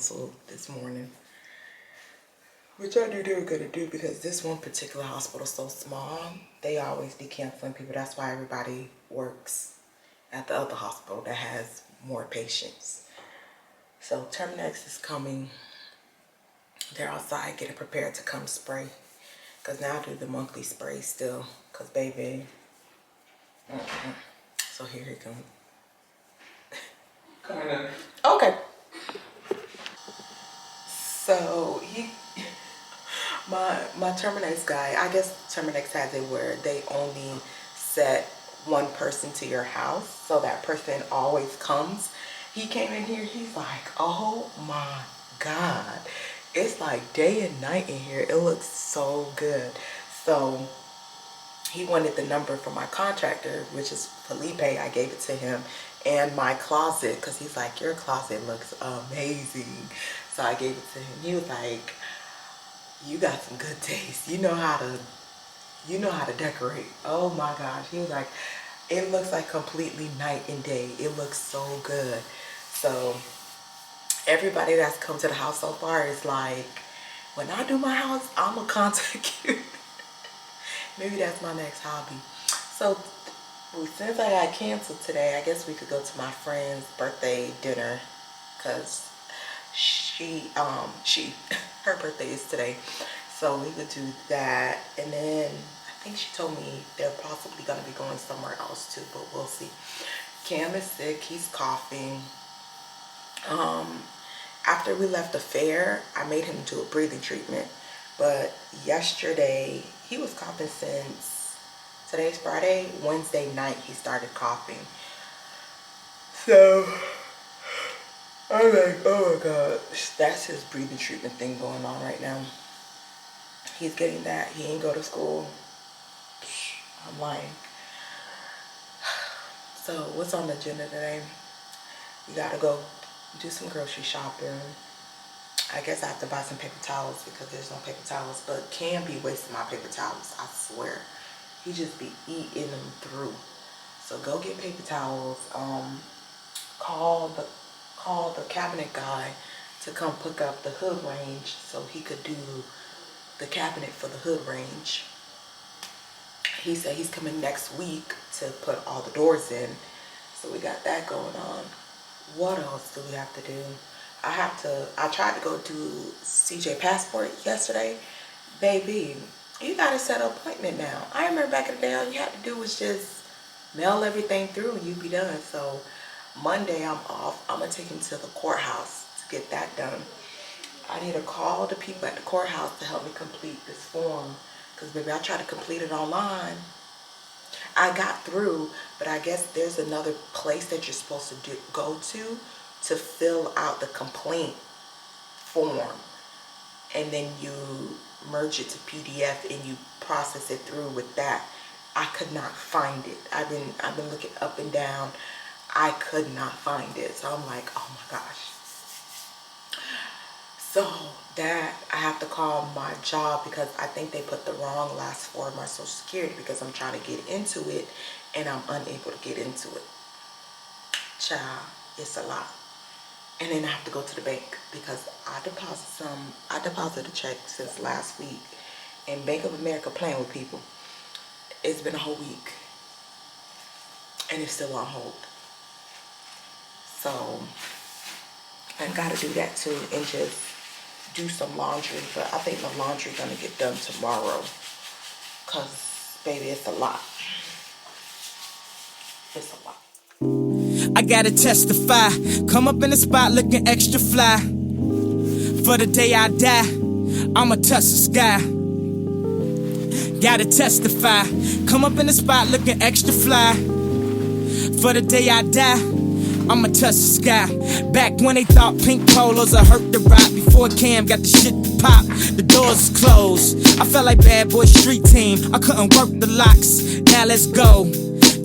canceled this morning, which I knew they were gonna do because this one particular hospital is so small. They always be canceling people. That's why everybody works at the other hospital that has more patients. So Terminex is coming. They're outside getting prepared to come spray. Because now I do the monthly spray still. Because baby. So here he comes. Coming in. Okay. So my Terminex guy, I guess Terminex has it where they only set one person to your house. So that person always comes. He came in here, he's like, oh my God. It's like day and night in here. It looks so good. So he wanted the number for my contractor, which is Felipe. I gave it to him, and my closet, because he's like, your closet looks amazing. So I gave it to him. He was like, you got some good taste. You know how to decorate. Oh my gosh. He was like, it looks like completely night and day. It looks so good. So everybody that's come to the house so far is like, when I do my house, I'm gonna contact you. Maybe that's my next hobby. So since I got canceled today, I guess we could go to my friend's birthday dinner, because her birthday is today. So we could do that, and then I think she told me they're possibly gonna be going somewhere else too, but we'll see. Cam is sick, he's coughing. After we left the fair, I made him do a breathing treatment, but yesterday he was coughing since, today's Friday, Wednesday night he started coughing. So I'm like, oh my God, that's his breathing treatment thing going on right now. He's getting that. He ain't go to school. I'm lying. So what's on the agenda today? We gotta go do some grocery shopping. I guess I have to buy some paper towels because there's no paper towels, but Cam be wasting my paper towels, I swear. He just be eating them through. So go get paper towels. Call the cabinet guy to come pick up the hood range so he could do the cabinet for the hood range. He said he's coming next week to put all the doors in. So we got that going on. What else do we have to do? I tried to go do CJ Passport yesterday. Baby, you gotta set an appointment now. I remember back in the day, all you had to do was just mail everything through and you'd be done. So Monday I'm off. I'm gonna take him to the courthouse to get that done. I need to call the people at the courthouse to help me complete this form, because baby, I tried to complete it online. I got through, but I guess there's another place that you're supposed to go to fill out the complaint form, and then you merge it to PDF and you process it through with that. I could not find it. I've been looking up and down. I could not find it. So I'm like, oh my gosh. So that I have to call my job because I think they put the wrong last four of my social security, because I'm trying to get into it and I'm unable to get into it. Child, it's a lot. And then I have to go to the bank because I deposited a check since last week, and Bank of America playing with people. It's been a whole week and it's still on hold. So I gotta do that too and just do some laundry, but I think my laundry gonna get done tomorrow because baby, it's a lot. It's a lot. I gotta testify, come up in the spot looking extra fly. For the day I die, I'ma touch the sky. Gotta testify, come up in the spot looking extra fly. For the day I die, I'ma touch the sky. Back when they thought pink polos would hurt the ride, before Cam got the shit to pop, the doors closed. I felt like bad boy street team, I couldn't work the locks. Now let's go,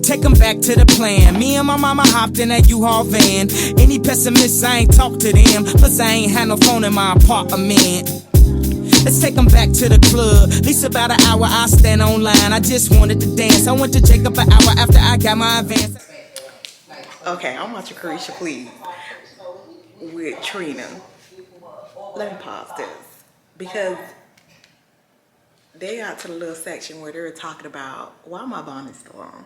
take them back to the plan. Me and my mama hopped in that U-Haul van. Any pessimists, I ain't talk to them. Plus I ain't had no phone in my apartment. Let's take them back to the club. At least about an hour I stand online. I just wanted to dance. I went to Jacob an hour after I got my advance. Okay, I'm watching Caresha, please, with Trina. let me pause this because they got to the little section where they were talking about why my bonnet still on.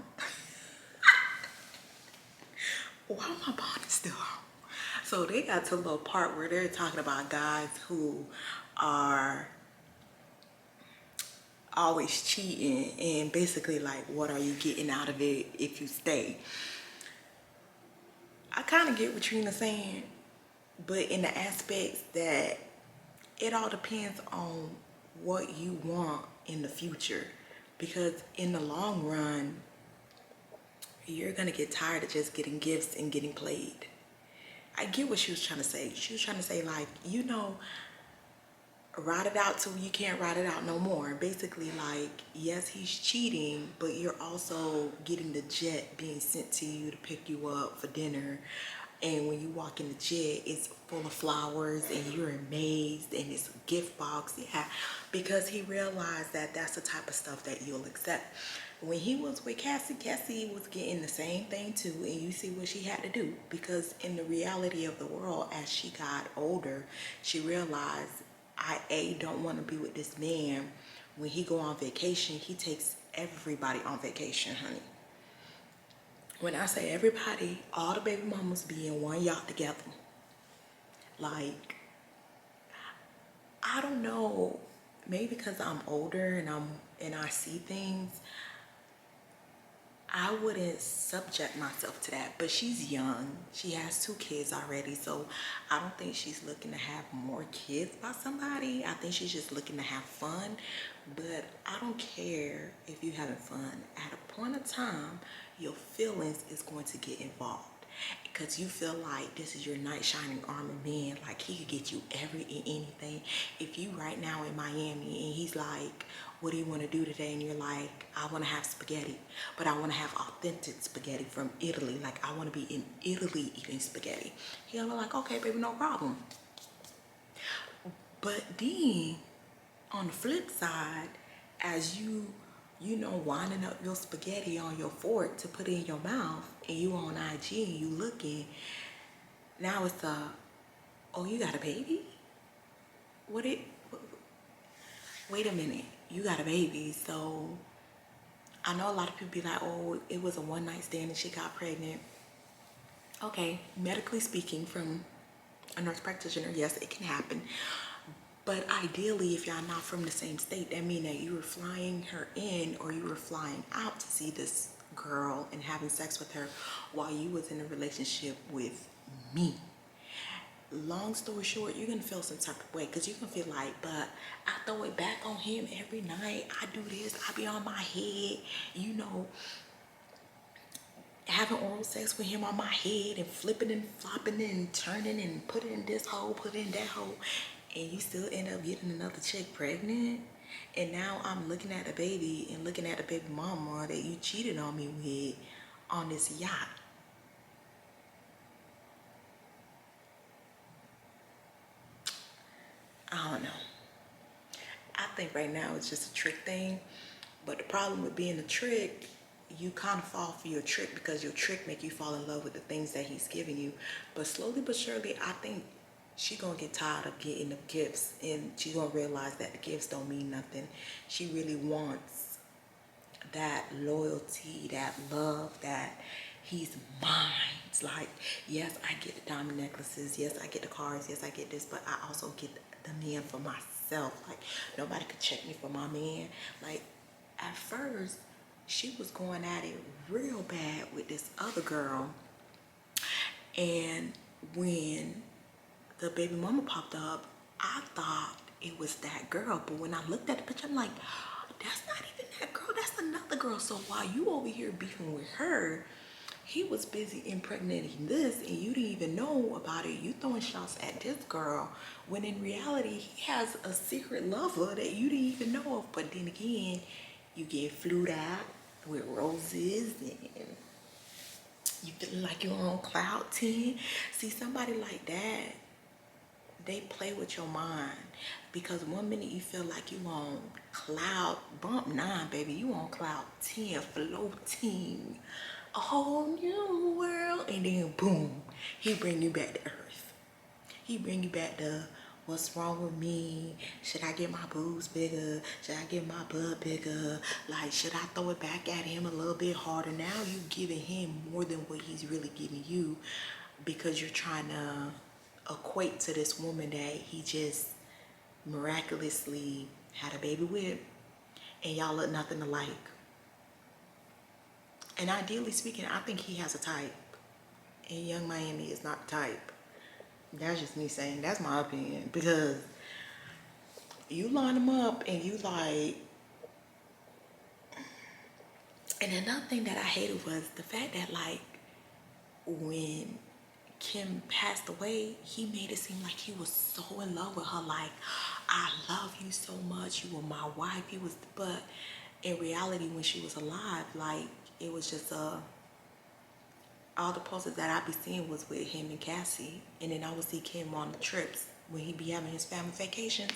Why my bonnet still on? So they got to a little part where they're talking about guys who are always cheating and basically like, what are you getting out of it if you stay? I kind of get what Trina's saying, but in the aspects that it all depends on what you want in the future, because in the long run, you're gonna get tired of just getting gifts and getting played. I get what she was trying to say. She was trying to say, like, you know, ride it out till you can't ride it out no more. Basically, like, yes, he's cheating, but you're also getting the jet being sent to you to pick you up for dinner. And when you walk in the jet, it's full of flowers and you're amazed and it's a gift box. Yeah, because he realized that that's the type of stuff that you'll accept. When he was with Cassie, Cassie was getting the same thing too, and you see what she had to do, because in the reality of the world, as she got older, she realized, I don't want to be with this man. When he go on vacation, he takes everybody on vacation, honey. When I say everybody, all the baby mamas be in one yacht together. Like, I don't know, maybe because I'm older and I see things, I wouldn't subject myself to that. But she's young. She has 2 kids already, so I don't think she's looking to have more kids by somebody. I think she's just looking to have fun. But I don't care if you're having fun. At a point of time, your feelings is going to get involved, because you feel like this is your knight shining armor man, like he could get you every and anything. If you right now in Miami and he's like, what do you want to do today? And you're like, I want to have spaghetti, but I want to have authentic spaghetti from Italy. Like, I want to be in Italy eating spaghetti. He'll be like, okay, baby, no problem. But then on the flip side, as you know, winding up your spaghetti on your fork to put in your mouth, and you on IG and you looking, now it's oh, you got a baby? Wait a minute, you got a baby. So I know a lot of people be like, oh, it was a one night stand and she got pregnant. Okay, medically speaking, from a nurse practitioner, yes, it can happen. But ideally, if y'all not from the same state, that means that you were flying her in or you were flying out to see this girl and having sex with her while you was in a relationship with me. Long story short, you're gonna feel some type of way, because you're gonna feel like, but I throw it back on him every night. I do this, I be on my head, you know, having oral sex with him on my head and flipping and flopping and turning and putting in this hole, putting in that hole, and you still end up getting another chick pregnant. And now I'm looking at the baby and looking at the baby mama that you cheated on me with on this yacht. I don't know. I think right now it's just a trick thing. But the problem with being a trick, you kind of fall for your trick, because your trick make you fall in love with the things that he's giving you. But slowly but surely, I think she gonna get tired of getting the gifts, and she gonna realize that the gifts don't mean nothing. She really wants that loyalty, that love, that he's mine. It's like, yes, I get the diamond necklaces, yes, I get the cars, yes, I get this, but I also get the man for myself. Like, nobody could check me for my man. Like, at first, she was going at it real bad with this other girl, and when the baby mama popped up, I thought it was that girl. But when I looked at the picture, I'm like, that's not even that girl, that's another girl. So while you over here beefing with her, he was busy impregnating this, and you didn't even know about it. You throwing shots at this girl, when in reality, he has a secret lover that you didn't even know of. But then again, you get flued out with roses and you feeling like you're on cloud 10. See, somebody like that, they play with your mind, because one minute you feel like you on cloud bump 9, baby, you on cloud 10, floating, a whole new world, and then boom, he bring you back to earth. He bring you back to what's wrong with me? Should I get my boobs bigger? Should I get my butt bigger? Like, should I throw it back at him a little bit harder? Now you giving him more than what he's really giving you because you're trying to equate to this woman that he just miraculously had a baby with, and y'all look nothing alike. And ideally speaking, I think he has a type, and Young Miami is not the type. That's just me saying, that's my opinion, because you line him up and you like. And another thing that I hated was the fact that, like, when Kim passed away, he made it seem like he was so in love with her. Like, I love you so much. You were my wife. He was, but in reality, when she was alive, like, it was just all the posters that I be seeing was with him and Cassie, and then I would see Kim on the trips when he be having his family vacations,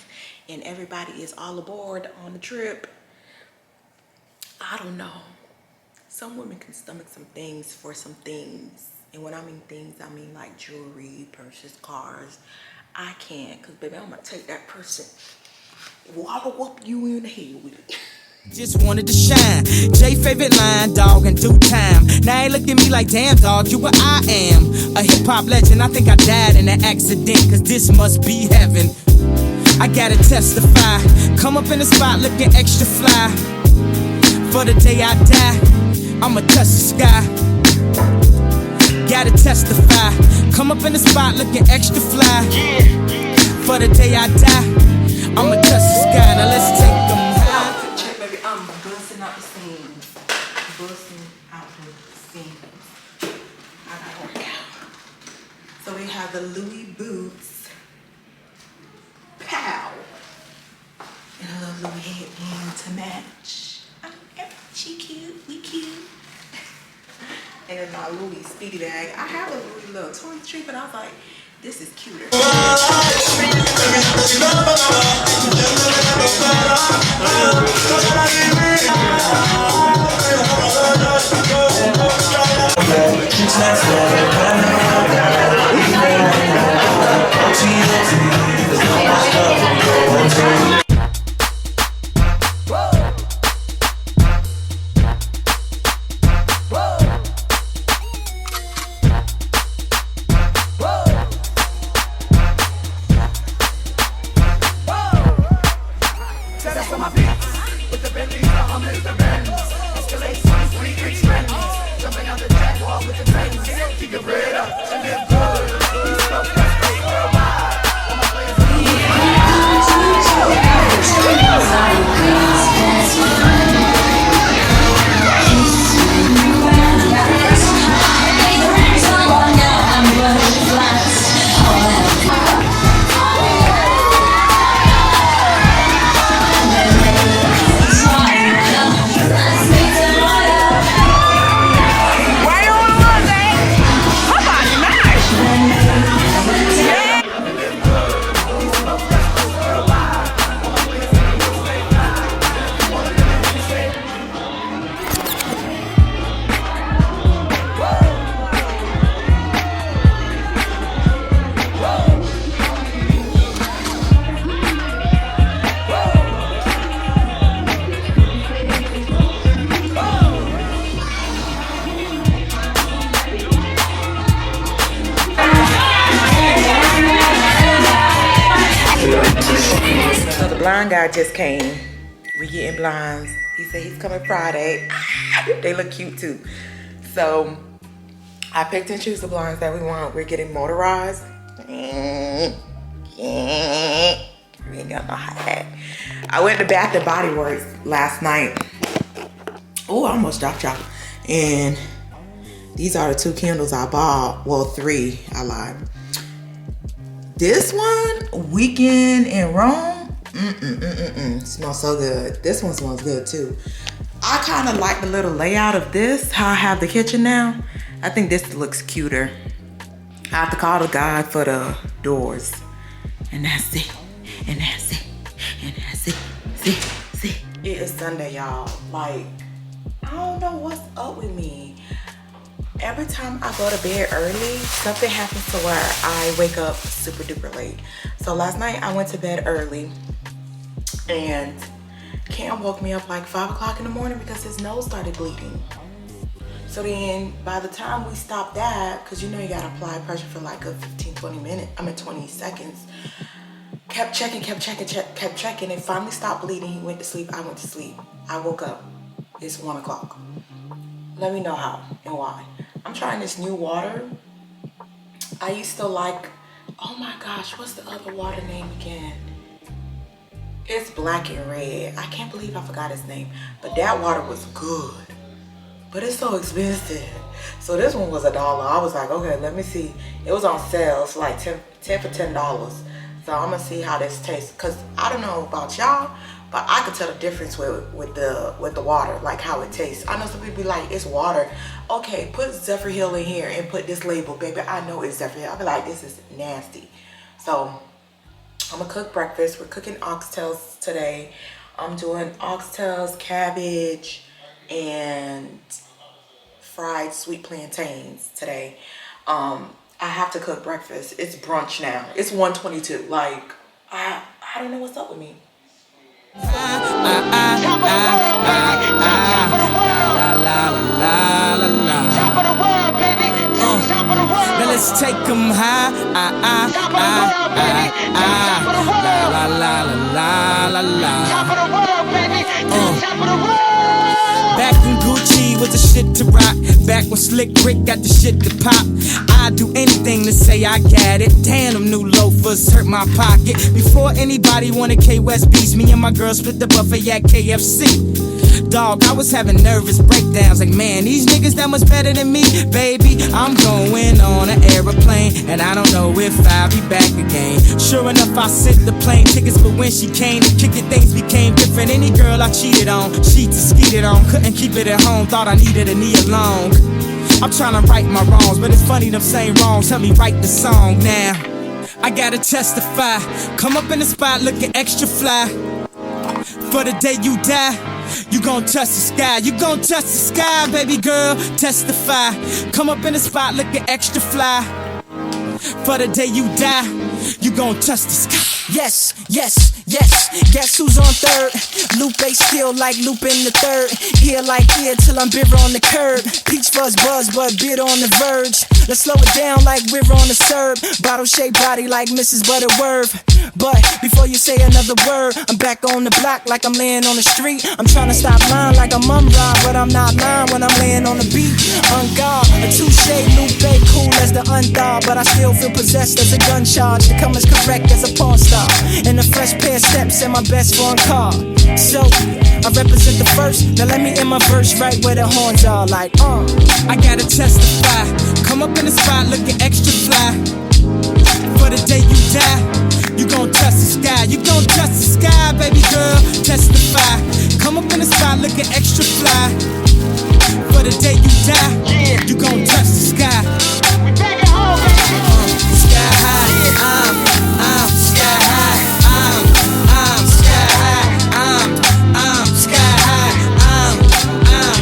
and everybody is all aboard on the trip. I don't know. Some women can stomach some things for some things. And when I mean things, I mean like jewelry, purses, cars. I can't, because baby, I'm going to take that person, wallow up you in the head with it. Just wanted to shine. Jay favorite line, dog, in due time. Now he look at me like, damn, dog, you what I am. A hip-hop legend, I think I died in an accident, cause this must be heaven. I gotta testify. Come up in the spot looking extra fly. For the day I die, I'ma touch the sky. Gotta testify. Come up in the spot looking extra fly. For the day I die, I'ma touch the sky. Now let's take them high. Check, baby, I'm busting out the seams. Busting out the seams. I gotta work out. So we have the Louis boots. Pow. And a little Louis headband to match. She cute, we cute. And then my Louis speedy bag. I have a Louis little toiletry, but I was like, this is cuter. Blind guy just came. We getting blinds. He said he's coming Friday. They look cute too. So I picked and choose the blinds that we want. We're getting motorized. We ain't got no hat. I went to Bath and Body Works last night. Oh, I almost dropped y'all. And these are the 2 candles I bought. Well, 3. I lied. This one, Weekend in Rome. Smells so good. This one smells good too. I kind of like the little layout of this, how I have the kitchen now. I think this looks cuter. I have to call the guy for the doors. And that's it. And that's it. And that's it. See. It is Sunday, y'all. Like, I don't know what's up with me. Every time I go to bed early, something happens to where I wake up super duper late. So last night I went to bed early and Cam woke me up like 5 o'clock in the morning because his nose started bleeding. So then by the time we stopped that, because you know you gotta apply pressure for like a 20 seconds, kept checking, it finally stopped bleeding. He went to sleep, I went to sleep. I woke up, it's 1 o'clock. Let me know how and why. I'm trying this new water. I used to like, oh my gosh, what's the other water name again? It's black and red. I can't believe I forgot his name. But that water was good. But it's so expensive. So this one was $1. I was like, okay, let me see. It was on sale. It's like 10 for $10. So I'm gonna see how this tastes. Cause I don't know about y'all, but I could tell the difference with the water, like how it tastes. I know some people be like, it's water. Okay, put Zephyr Hill in here and put this label, baby. I know it's Zephyr Hill. I'll be like, this is nasty. So I'm gonna cook breakfast. We're cooking oxtails today. I'm doing oxtails, cabbage, and fried sweet plantains today. I have to cook breakfast. It's brunch now. It's 1:22. Like, I don't know what's up with me. Now let's take them high. Back when Gucci was the shit to rock. Back when Slick Rick got the shit to pop. I'd do anything to say I got it. Damn, them new loafers hurt my pocket. Before anybody wanted K-West beats, me and my girl split the buffet at KFC. Dog, I was having nervous breakdowns. Like, man, these niggas that much better than me. Baby, I'm going on an aeroplane, and I don't know if I'll be back again. Sure enough, I sent the plane tickets, but when she came to kick it, things became different. Any girl I cheated on, she skeeted on. Couldn't keep it at home, thought I needed a knee along. I'm trying to right my wrongs, but it's funny them same wrongs help me write the song now. I gotta testify, come up in the spot looking extra fly. For the day you die, you gon' touch the sky. You gon' touch the sky, baby girl, testify. Come up in the spot looking extra fly. For the day you die, you gon' touch the sky. Yes, yes, yes, guess who's on third? Lupe still like Lupe in the third. Here like here till I'm bitter on the curb. Peach fuzz buzz, but bitter on the verge. Let's slow it down like we're on the serve. Bottle shaped body like Mrs. Butterworth. But before you say another word, I'm back on the block like I'm laying on the street. I'm trying to stop lying like I'm Mum-Ra, but I'm not lying when I'm laying on the beat. On guard, a touche, Lupe, cool as the undog, but I still feel possessed as a gun charge to come as correct as a porn star. And a fresh pair of steps and my best foreign car. So, I represent the first. Now let me end my verse right where the horns are like, I gotta testify. Come up in the spot looking extra fly. For the day you die, you gon' touch the sky. You gon' touch the sky, baby girl, testify. Come up in the spot looking extra fly. For the day you die, you gon' touch the sky. We back at home, baby. Sky high, sky high, sky high, sky high, sky high,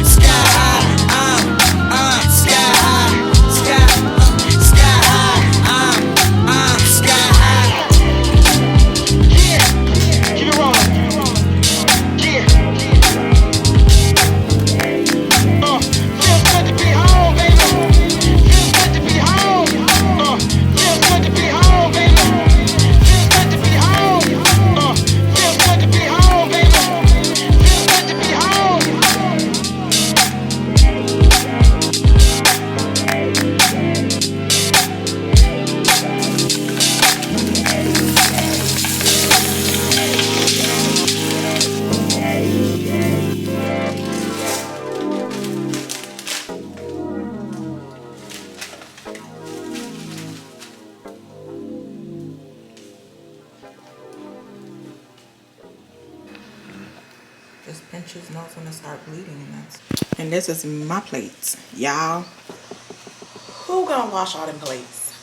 sky high, sky high. Yeah, keep it rolling. Yeah. Feels good to be home, baby. Feels good to be home. Feels good to be home, baby. Feels good to be home. Feels good to be home, baby. Feels good to be home. This pinches nose gonna start bleeding, and this is my plates, y'all. Who gonna wash all them plates?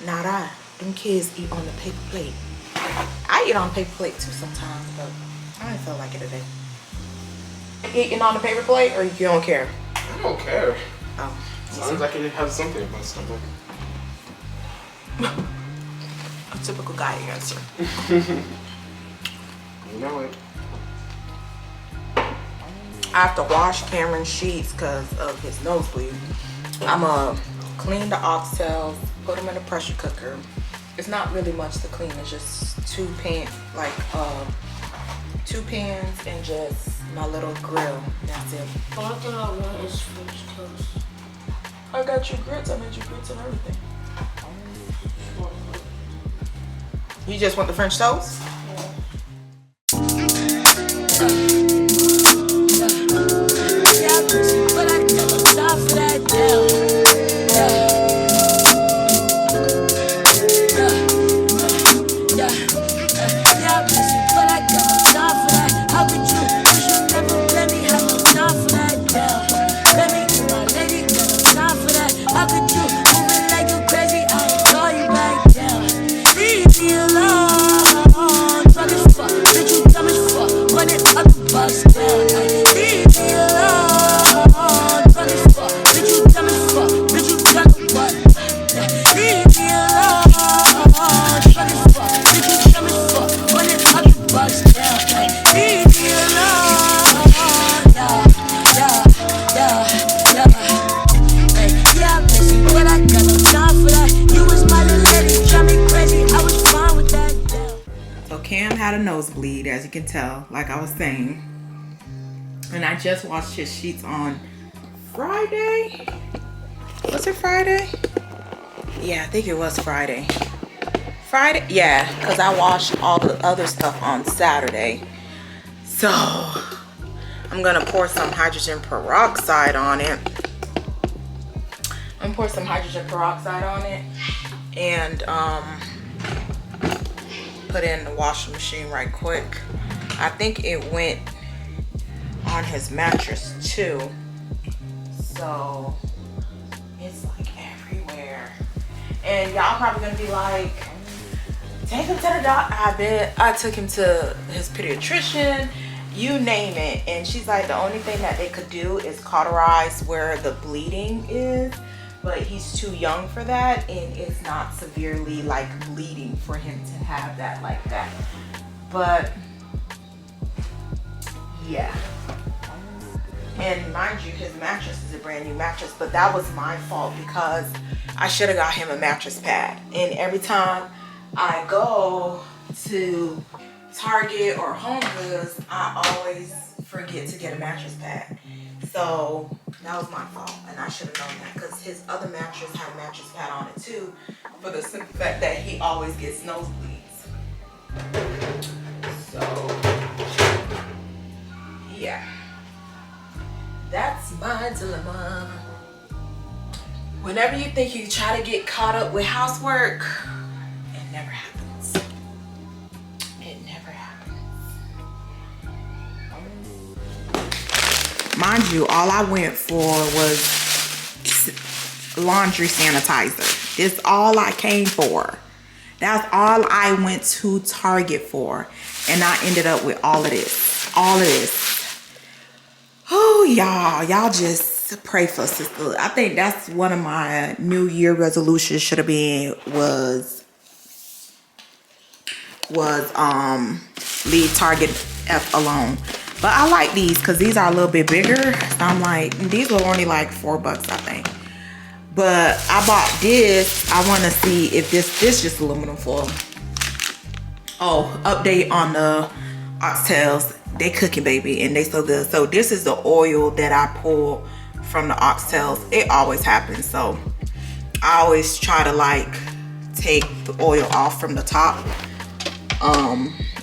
Not I. Them kids eat on the paper plate. I eat on the paper plate too sometimes, but I didn't feel like it today. Eating on the paper plate, or you don't care? I don't care. Oh, As long as I can have something in my stomach. Typical guy answer. You know it. I have to wash Cameron's sheets because of his nosebleed. I'm gonna clean the oxtails, put them in a pressure cooker. It's not really much to clean. It's just two pans and just my little grill. That's it. All I want is French toast. I got you grits. I made you grits and everything. You just want the French toast? But I never stop for that How could you? Cause you never let me have no time for that. Let me be my lady, never time for that. How could you? Moving like you crazy, I ain't call you back down. Leave me alone. Drunk as fuck, bitch, you dumb as fuck. Running up the bus down. Leave me alone. Drunk as fuck, bitch, you dumb as fuck. Bitch, you drunk as what? Leave me alone. Drunk as fuck, bitch, you dumb as fuck. Running up the bus down. Leave me alone. Yeah, I miss you, but I got no time for that. You was my little lady, drive me crazy. I was fine with that. So Cam had a nosebleed, as you can tell, like I was saying. And I just washed his sheets on Friday. Was it Friday? Yeah, I think it was Friday. Friday? Yeah, because I washed all the other stuff on Saturday. So I'm gonna pour some hydrogen peroxide on it. I'm gonna pour some hydrogen peroxide on it and put it in the washing machine right quick. I think it went on his mattress too. So it's like everywhere. And y'all probably gonna be like, take him to the doctor. I bet I took him to his pediatrician, you name it. And she's like, the only thing that they could do is cauterize where the bleeding is. But he's too young for that, and it's not severely like bleeding for him to have that like that. But yeah. And mind you, his mattress is a brand new mattress, but that was my fault because I should have got him a mattress pad. And every time I go to Target or Home Goods, I always forget to get a mattress pad. So that was my fault, and I should have known that because his other mattress had a mattress pad on it too, for the simple fact that he always gets nosebleeds. So yeah, that's my dilemma. Whenever you think you try to get caught up with housework, it never happens. It never happens. Mind you, all I went for was laundry sanitizer. That's all I came for. That's all I went to Target for. And I ended up with all of this. All of this. Oh, y'all just pray for sister. I think that's one of my New Year resolutions should have been was leave Target F alone. But I like these because these are a little bit bigger. So I'm like, these were only like $4, I think. But I bought this. I want to see if this just aluminum foil. Oh, update on the oxtails. They cooking, baby, and they so good. So this is the oil that I pull from the oxtails. It always happens. So I always try to like take the oil off from the top.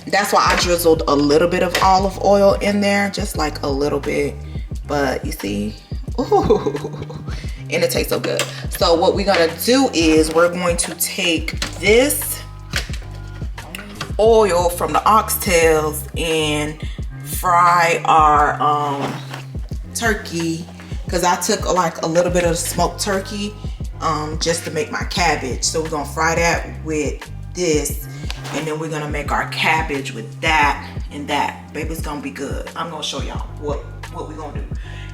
That's why I drizzled a little bit of olive oil in there, just like a little bit. But you see, ooh, and it tastes so good. So what we're gonna do is we're going to take this oil from the oxtails and fry our turkey, because I took like a little bit of smoked turkey just to make my cabbage. So we're gonna fry that with this, and then we're gonna make our cabbage with that and that. Baby, it's gonna be good. I'm gonna show y'all what we're gonna do.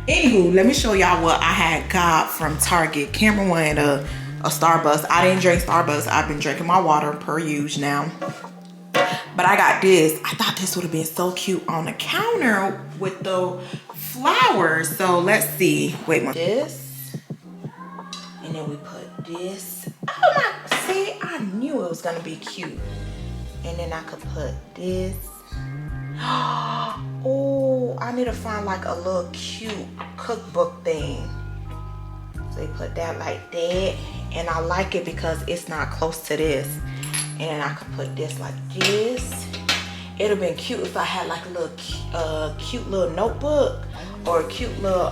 Anywho, let me show y'all what I had got from Target. Cameron wanted a a Starbucks. I didn't drink Starbucks. I've been drinking my water per usual now. But I got this. I thought this would have been so cute on the counter with the flowers. So let's see. Wait, this. And then we put this. Oh my, see, I knew it was gonna be cute. And then I could put this. Oh, I need to find like a little cute cookbook thing. So you put that like that. And I like it because it's not close to this. And then I could put this like this. It'd have been cute if I had like a little cute little notebook or a cute little,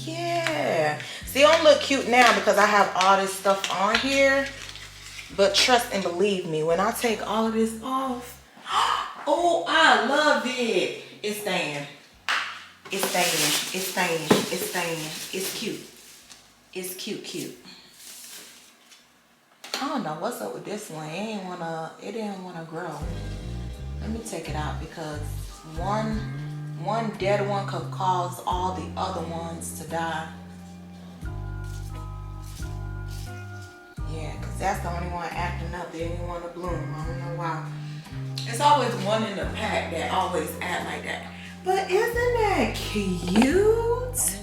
yeah. See, it don't look cute now because I have all this stuff on here. But trust and believe me, when I take all of this off, oh, I love it. It's staying. It's staying. It's staying. It's staying. It's cute. It's cute. I don't know what's up with this one. It didn't wanna grow. Let me take it out because one dead one could cause all the other ones to die. Yeah, because that's the only one acting up. They didn't want to bloom. I don't know why. It's always one in the pack that always act like that. But isn't that cute?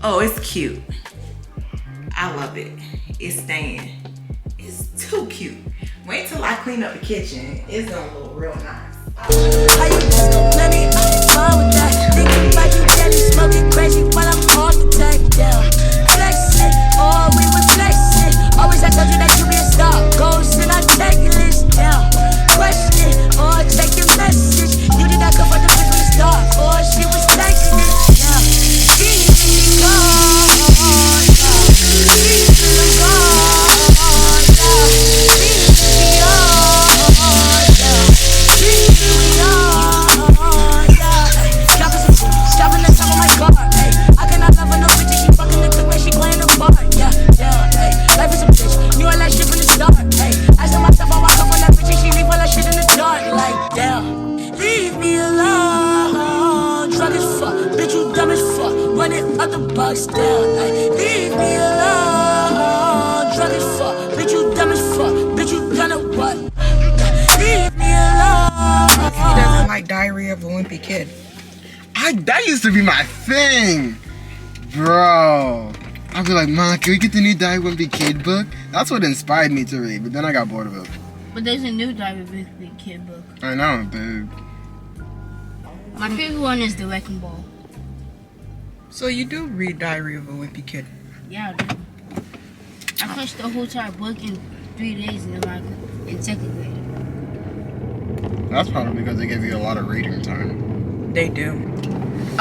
Oh, it's cute. I love it. It's staying. It's too cute. Wait till I clean up the kitchen. It's gonna look real nice. How you just gon' let me? I ain't fine with that. Thinking about you, daddy, smoking crazy while I'm off the tech. Yeah, flexing, oh, we was flexing. Always I told you that you be a star. Goals in our checklist. Yeah, question, oh, check your message. You did not come from the bitch from the start. Oh, she was texting it. Yeah, she's gone. Down, like, leave me alone. Drunk as fuck, bitch, you dumb as fuck. Bitch, you done it what? Leave me alone. He doesn't like Diary of a Wimpy Kid. That used to be my thing, bro. I'd be like, Mom, can we get the new Diary of a Wimpy Kid book? That's what inspired me to read, but then I got bored of it. But there's a new Diary of a Wimpy Kid book. I know, dude. My favorite one is The Wrecking Ball. So you do read Diary of a Wimpy Kid? Yeah, I do. I finished the whole entire book in 3 days in second grade. That's probably because they give you a lot of reading time. They do.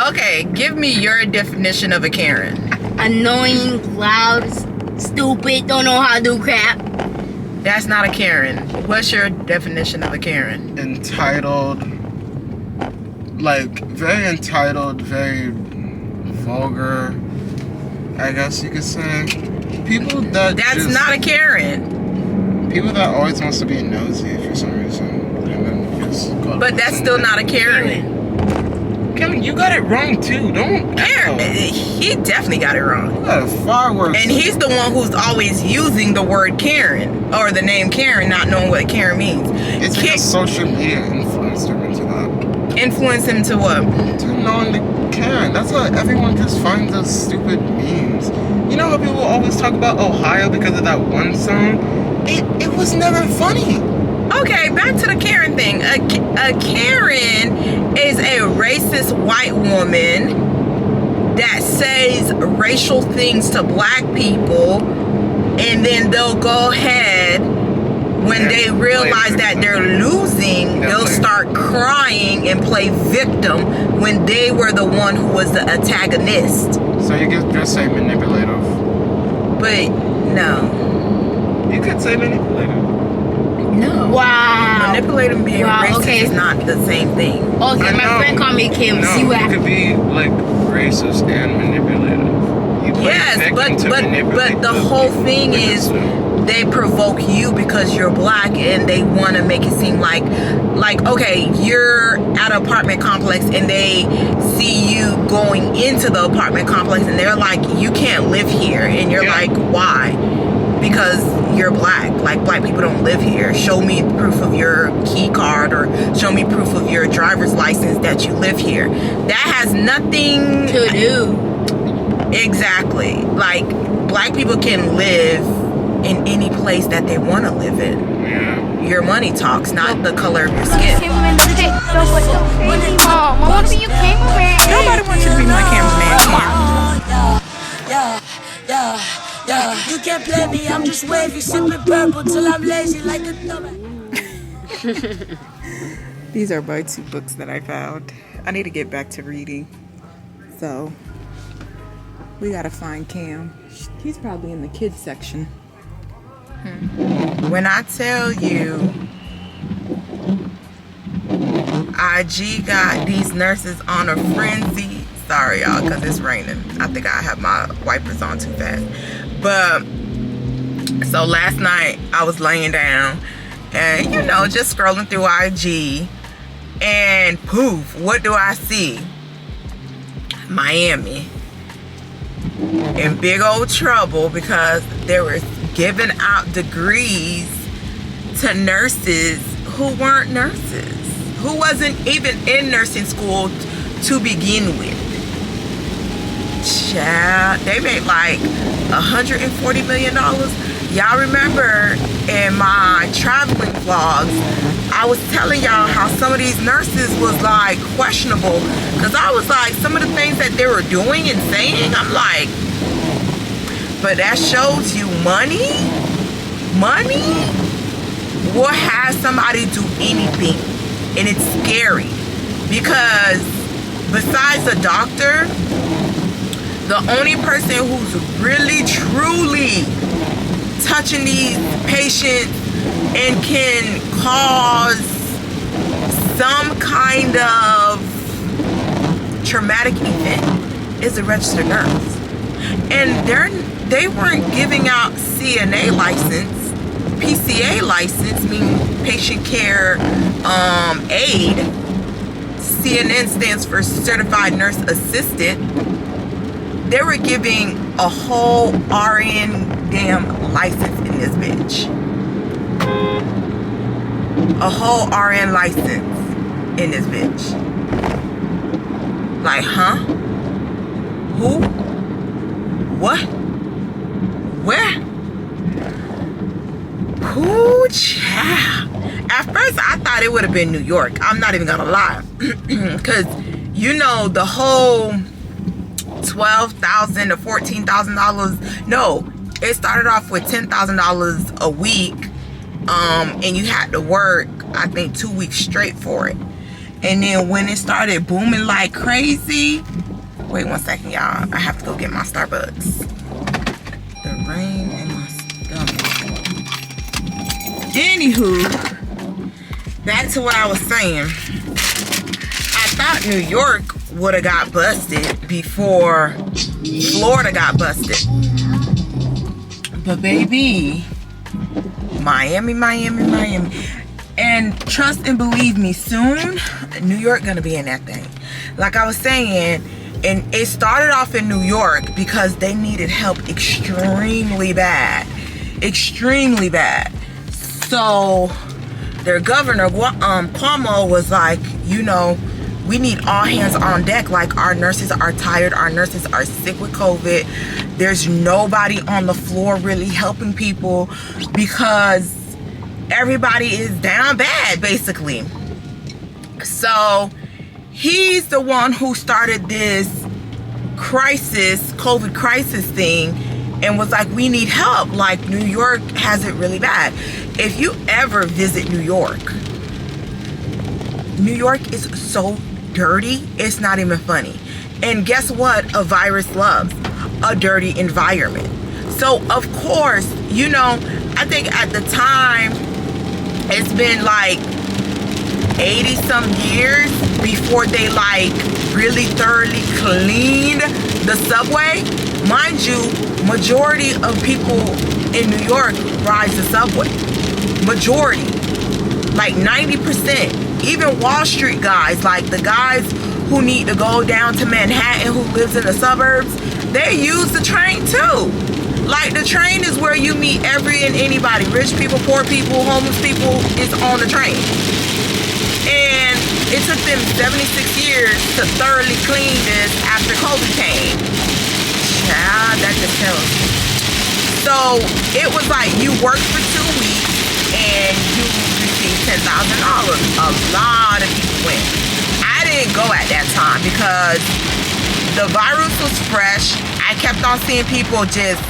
Okay, give me your definition of a Karen. Annoying, loud, stupid, don't know how to do crap. That's not a Karen. What's your definition of a Karen? Entitled, like, very entitled, very vulgar, I guess you could say. People that That's not a Karen. People that always wants to be nosy for some reason. And then just But that's still not a Karen. Kevin, you got it wrong too. Don't Karen, he definitely got it wrong. You got it far worse. And he's the one who's always using the word Karen or the name Karen, not knowing what Karen means. It's because social media influenced him into that. Influence him to what? To knowing the Karen. That's why everyone just finds those stupid memes. You know how people always talk about Ohio because of that one song? It was never funny. Okay, back to the Karen thing. A Karen is a racist white woman that says racial things to black people, and then they'll go ahead when they realize that they're losing, they'll start crying and play victim when they were the one who was the antagonist. So you could just say manipulative. But no. You could say manipulative. No. Wow. Manipulative and being racist okay. is not the same thing. Okay, my friend called me Kim. No, See what you could be like racist and manipulative. You play Yes, victim but to manipulate the whole people thing with is it. they provoke you because you're black, and they want to make it seem like okay, you're at an apartment complex and they see you going into the apartment complex and they're like, you can't live here, and you're like, why? Because you're black. Like, black people don't live here. Show me proof of your key card, or show me proof of your driver's license that you live here. That has nothing To do. Exactly. Like, black people can live in any place that they want to live in. Yeah. Your money talks, not the color of your skin. Cameraman, look at it. Don't put so crazy, Mom. I want to be your cameraman. Nobody wants you to be my cameraman, Yeah. You can't play me, I'm just wavy, sipping purple till I'm lazy like a dumbass. These are my 2 books that I found. I need to get back to reading. So, we gotta find Cam. He's probably in the kids section. When I tell you, IG got these nurses on a frenzy. Sorry, y'all, because it's raining. I think I have my wipers on too fast. But, so last night, I was laying down and, you know, just scrolling through IG. And poof, what do I see? Miami in big old trouble because they were giving out degrees to nurses who weren't nurses, who wasn't even in nursing school to begin with. Child, they made like $140 million. Y'all remember in my traveling vlogs, I was telling y'all how some of these nurses was like questionable, because I was like, some of the things that they were doing and saying, I'm like, but that shows you money will have somebody do anything. And it's scary because besides a doctor, the only person who's really truly touching these patients and can cause some kind of traumatic event is a registered nurse. And they weren't giving out CNA license, PCA license, meaning patient care aid. CNN stands for Certified Nurse Assistant. They were giving a whole RN damn license in this bitch. A whole RN license in this bitch. Like, huh? Who? What? Where? Who, child? At first, I thought it would have been New York. I'm not even gonna lie. Because, you know, the whole $12,000 to $14,000. No, it started off with $10,000 a week. And you had to work, I think, 2 weeks straight for it. And then when it started booming like crazy, wait 1 second, y'all. I have to go get my Starbucks. The rain in my stomach. Anywho, back to what I was saying. I thought New York would have got busted before Florida got busted. But baby, Miami. And trust and believe me, soon, New York gonna be in that thing. Like I was saying, and it started off in New York because they needed help extremely bad. Extremely bad. So their governor, Cuomo, was like, you know, we need all hands on deck. Like, our nurses are tired. Our nurses are sick with COVID. There's nobody on the floor really helping people because everybody is down bad, basically. So he's the one who started this crisis, COVID crisis thing, and was like, we need help. Like, New York has it really bad. If you ever visit New York is so dirty, it's not even funny. And guess what a virus loves? A dirty environment. So of course, you know, I think at the time it's been like 80 some years before they like really thoroughly cleaned the subway. Mind you, majority of people in New York rides the subway. Majority, like 90%. Even Wall Street guys, like the guys who need to go down to Manhattan, who lives in the suburbs, they use the train too. Like the train is where you meet every and anybody. Rich people, poor people, homeless people is on the train. And it took them 76 years to thoroughly clean this after COVID came. Child, that just tells me. So it was like you worked for 2 weeks and you received $10,000. A lot of people went. I didn't go at that time because the virus was fresh. I kept on seeing people just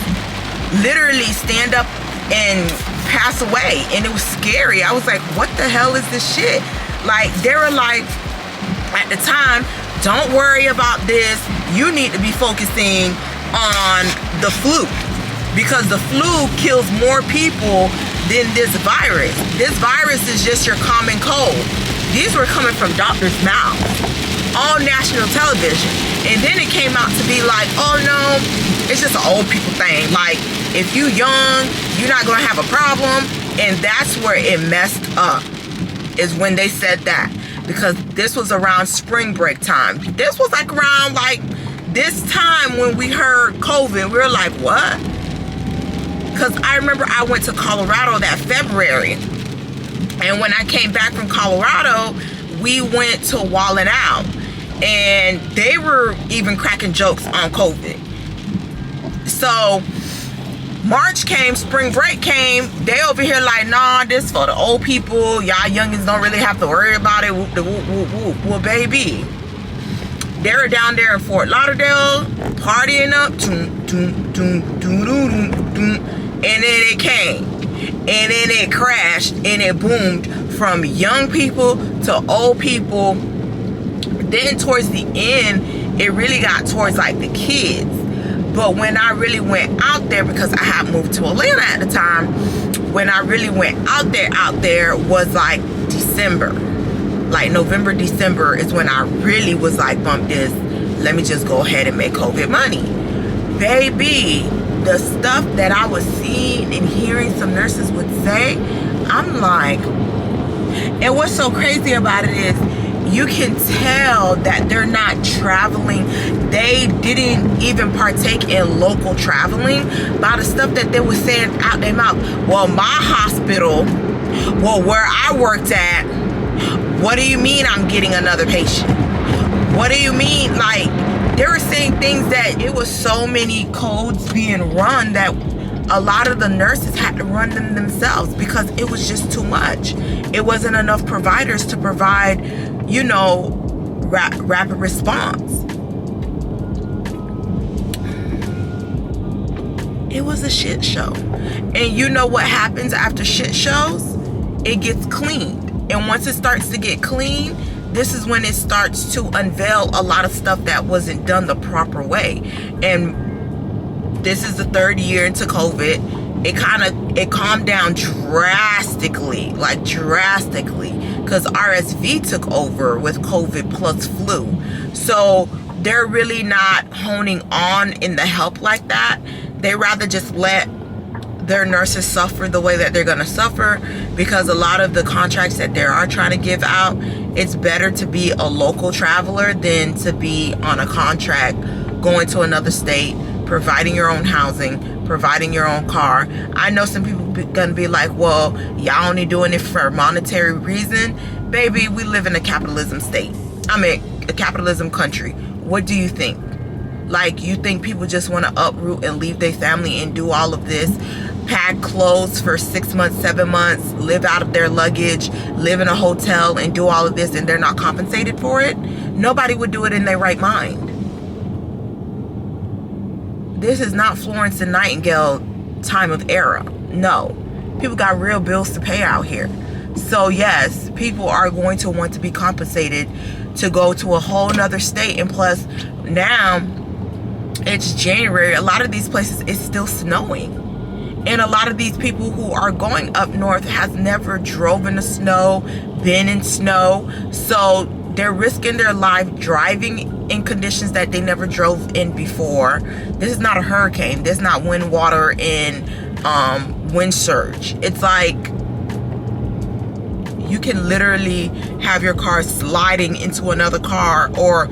literally stand up and pass away, and it was scary. I was like, what the hell is this shit? Like, they were like, at the time, don't worry about this. You need to be focusing on the flu, because the flu kills more people than this virus. This virus is just your common cold. These were coming from doctors' mouths on national television. And then it came out to be like, oh no, it's just an old people thing. Like, if you young, you're not gonna have a problem. And that's where it messed up, is when they said that. Because this was around spring break time. This was like around like this time when we heard COVID. We were like, what? Because I remember I went to Colorado that February. And when I came back from Colorado, we went to Wallin' Out. And they were even cracking jokes on COVID. So March came, spring break came, they over here like, nah, this for the old people. Y'all youngins don't really have to worry about it. Whoop, whoop, whoop, whoop. Well, baby, they were down there in Fort Lauderdale partying up, and then it came, and then it crashed, and it boomed from young people to old people. Then towards the end, it really got towards like the kids. But when I really went out there, because I had moved to Atlanta at the time, when I really went out there was like December. Like November, December is when I really was like, bump this, let me just go ahead and make COVID money. Baby, the stuff that I was seeing and hearing some nurses would say, I'm like, and what's so crazy about it is, you can tell that they're not traveling. They didn't even partake in local traveling by the stuff that they were saying out their mouth. Well, my hospital, well, where I worked at, what do you mean I'm getting another patient? What do you mean? Like, they were saying things that it was so many codes being run that a lot of the nurses had to run them themselves because it was just too much. It wasn't enough providers to provide, you know, rapid response. It was a shit show. And you know what happens after shit shows? It gets cleaned. And once it starts to get clean, this is when it starts to unveil a lot of stuff that wasn't done the proper way. And this is the 3rd year into COVID. It calmed down drastically, like drastically, because RSV took over with COVID plus flu. So they're really not honing on in the help like that. They rather just let their nurses suffer the way that they're going to suffer, because a lot of the contracts that they are trying to give out, it's better to be a local traveler than to be on a contract going to another state, providing your own housing, providing your own car. I know some people gonna be like, well, y'all only doing it for a monetary reason. Baby, we live in a capitalism state. I mean, a capitalism country. What do you think? Like, you think people just want to uproot and leave their family and do all of this, pack clothes for 6 months, 7 months, live out of their luggage, live in a hotel and do all of this, and they're not compensated for it? Nobody would do it in their right mind. This is not Florence and Nightingale time of era. No. People got real bills to pay out here. So yes, people are going to want to be compensated to go to a whole nother state. And plus, now it's January. A lot of these places, it's still snowing. And a lot of these people who are going up north has never drove in the snow, been in snow. So they're risking their life driving in conditions that they never drove in before. This is not a hurricane. This is not wind, water, and wind surge. It's like you can literally have your car sliding into another car, or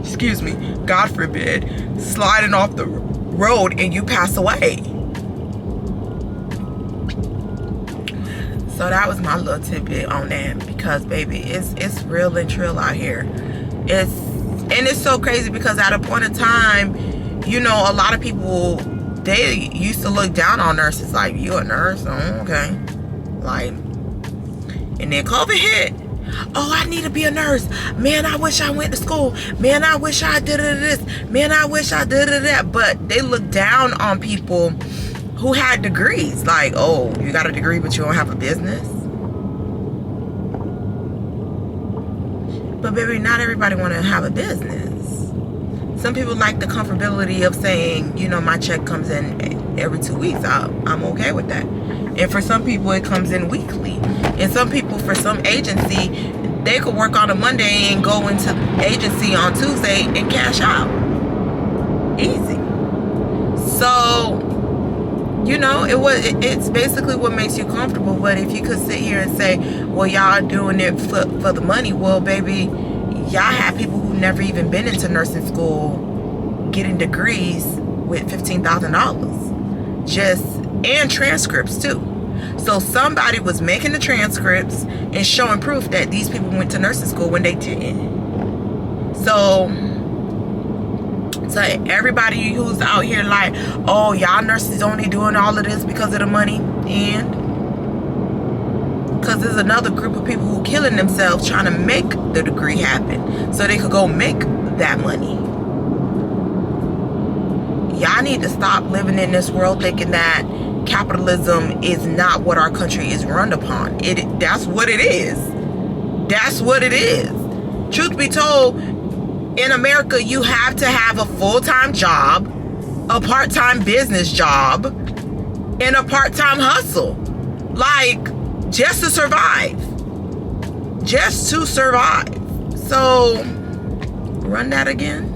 excuse me, God forbid, sliding off the road and you pass away. So that was my little tidbit on that, because baby, it's real and trill out here. It's so crazy because at a point in time, you know, a lot of people, they used to look down on nurses, like, you a nurse? Oh, okay. Like, and then COVID hit. Oh, I need to be a nurse. Man, I wish I went to school. Man, I wish I did this. Man, I wish I did that. But they look down on people who had degrees. Like, oh, you got a degree but you don't have a business? But baby, not everybody want to have a business. Some people like the comfortability of saying, you know, my check comes in every 2 weeks. I'm okay with that. And for some people, it comes in weekly. And some people, for some agency, they could work on a Monday and go into agency on Tuesday and cash out. Easy. So, you know, it's basically what makes you comfortable. But if you could sit here and say, well, y'all doing it for the money, well, baby, y'all have people who never even been into nursing school getting degrees with $15,000 just, and transcripts too. So somebody was making the transcripts and showing proof that these people went to nursing school when they didn't. So everybody who's out here like, oh, y'all nurses only doing all of this because of the money, and because there's another group of people who killing themselves trying to make the degree happen so they could go make that money. Y'all need to stop living in this world thinking that capitalism is not what our country is run upon. That's what it is. That's what it is. Truth be told, in America, you have to have a full-time job, a part-time business job, and a part-time hustle. Like, just to survive. Just to survive. So, run that again.